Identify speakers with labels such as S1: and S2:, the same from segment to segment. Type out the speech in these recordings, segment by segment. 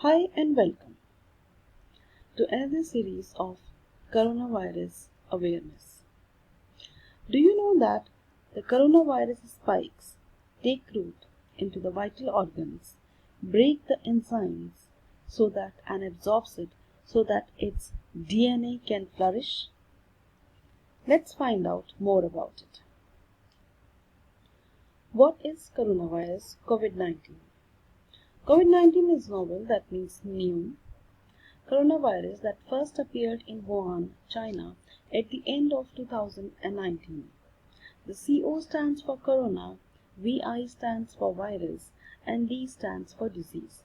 S1: Hi and welcome to another series of coronavirus awareness. Do you know that the coronavirus spikes take root into the vital organs, break the enzymes and absorbs it so that its DNA can flourish? Let's find out more about it. What is coronavirus COVID-19? COVID-19 is novel, that means new, coronavirus that first appeared in Wuhan, China at the end of 2019. The CO stands for corona, VI stands for virus, and D stands for disease.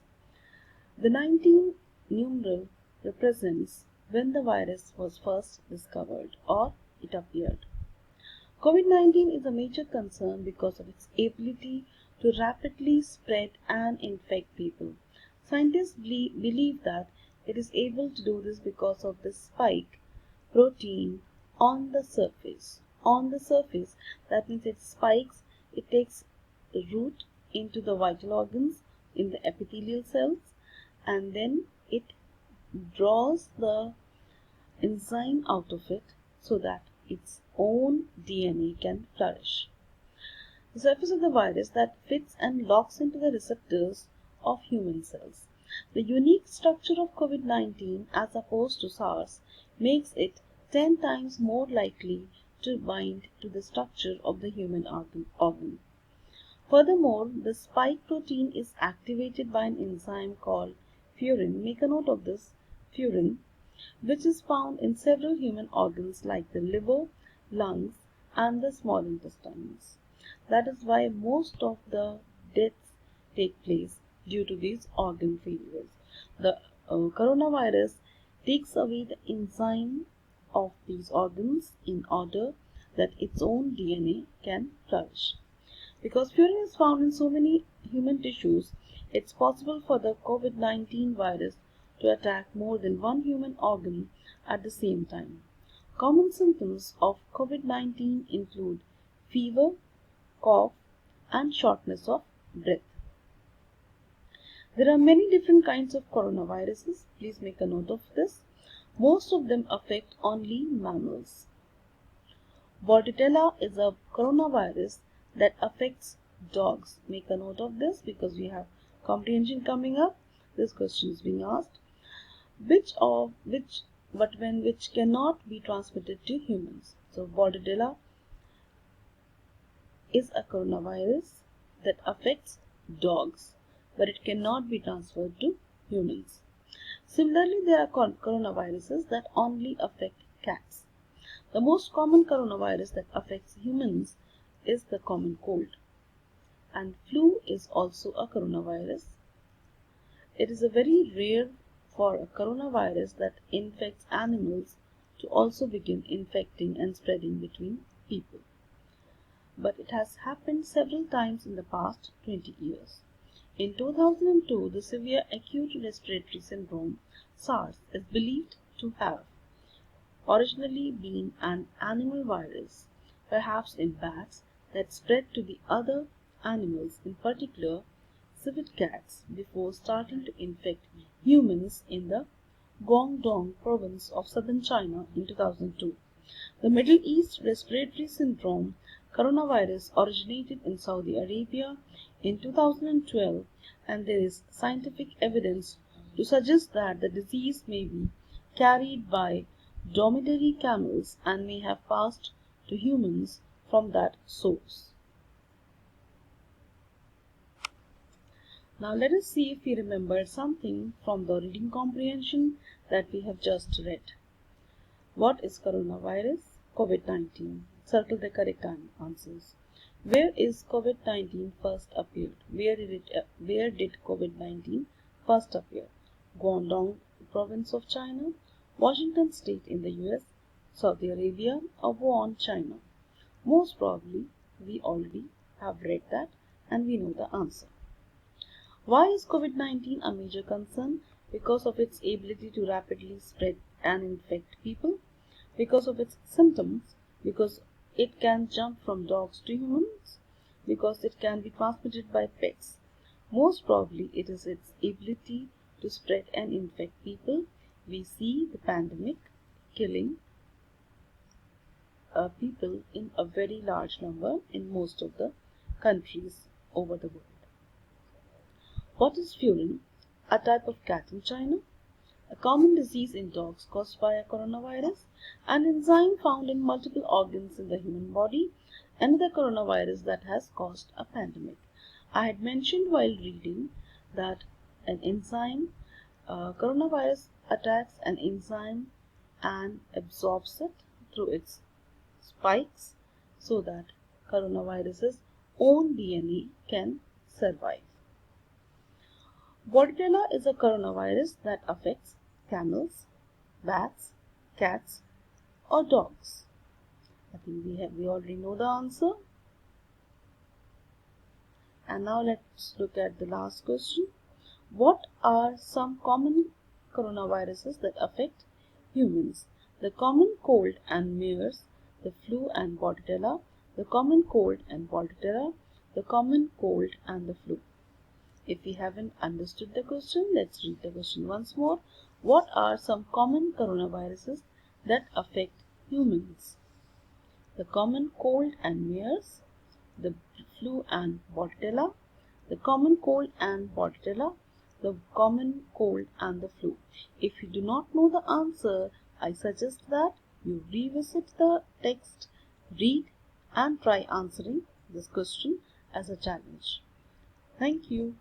S1: The 19 numeral represents when the virus was first discovered or it appeared. COVID-19 is a major concern because of its ability to rapidly spread and infect people. Scientists believe that it is able to do this because of the spike protein on the surface. On the surface, that means it spikes, it takes root into the vital organs in the epithelial cells, and then it draws the enzyme out of it so that its own DNA can flourish. The surface of the virus that fits and locks into the receptors of human cells. The unique structure of COVID-19 as opposed to SARS makes it 10 times more likely to bind to the structure of the human organ. Furthermore, the spike protein is activated by an enzyme called furin. Make a note of this, furin, which is found in several human organs like the liver, lungs, and the small intestines. That is why most of the deaths take place due to these organ failures. The coronavirus takes away the enzyme of these organs in order that its own DNA can flourish. Because furin is found in so many human tissues, it's possible for the COVID-19 virus to attack more than one human organ at the same time. Common symptoms of COVID-19 include fever, cough, and shortness of breath. There are many different kinds of coronaviruses. Please make a note of this. Most of them affect only mammals. Bordetella is a coronavirus that affects dogs. Make a note of this because we have comprehension coming up. This question is being asked. Which cannot be transmitted to humans. So Bordetella is a coronavirus that affects dogs, but it cannot be transferred to humans. Similarly, there are coronaviruses that only affect cats. The most common coronavirus that affects humans is the common cold. And flu is also a coronavirus. It is a very rare for a coronavirus that infects animals to also begin infecting and spreading between people. But it has happened several times in the past 20 years. In 2002, the severe acute respiratory syndrome, SARS, is believed to have originally been an animal virus, perhaps in bats, that spread to the other animals, in particular civet cats, before starting to infect humans in the Guangdong province of southern China in 2002. The Middle East respiratory syndrome coronavirus originated in Saudi Arabia in 2012, and there is scientific evidence to suggest that the disease may be carried by dromedary camels and may have passed to humans from that source. Now let us see if we remembered something from the reading comprehension that we have just read. What is coronavirus? COVID-19. Circle the correct answers. Where is COVID-19 first appeared? Where did COVID-19 first appear? Guangdong province of China, Washington state in the US, Saudi Arabia, or Wuhan, China? Most probably, we already have read that and we know the answer. Why is COVID-19 a major concern? Because of its ability to rapidly spread and infect people, because of its symptoms, because it can jump from dogs to humans, because it can be transmitted by pets. Most probably, it is its ability to spread and infect people. We see the pandemic killing people in a very large number in most of the countries over the world. What is furin? A type of cat in China. A common disease in dogs caused by a coronavirus. An enzyme found in multiple organs in the human body. Another coronavirus that has caused a pandemic. I had mentioned while reading that an enzyme, coronavirus attacks an enzyme and absorbs it through its spikes so that coronavirus's own DNA can survive. Bordetella is a coronavirus that affects camels, bats, cats, or dogs. I think we already know the answer. And now let's look at the last question. What are some common coronaviruses that affect humans? The common cold and MERS, the flu and Bordetella, the common cold and Bordetella, the common cold and the flu. If we haven't understood the question, let's read the question once more. What are some common coronaviruses that affect humans? The common cold and MERS, the flu and Bordetella, the common cold and Bordetella, the common cold and the flu. If you do not know the answer, I suggest that you revisit the text, read and try answering this question as a challenge. Thank you.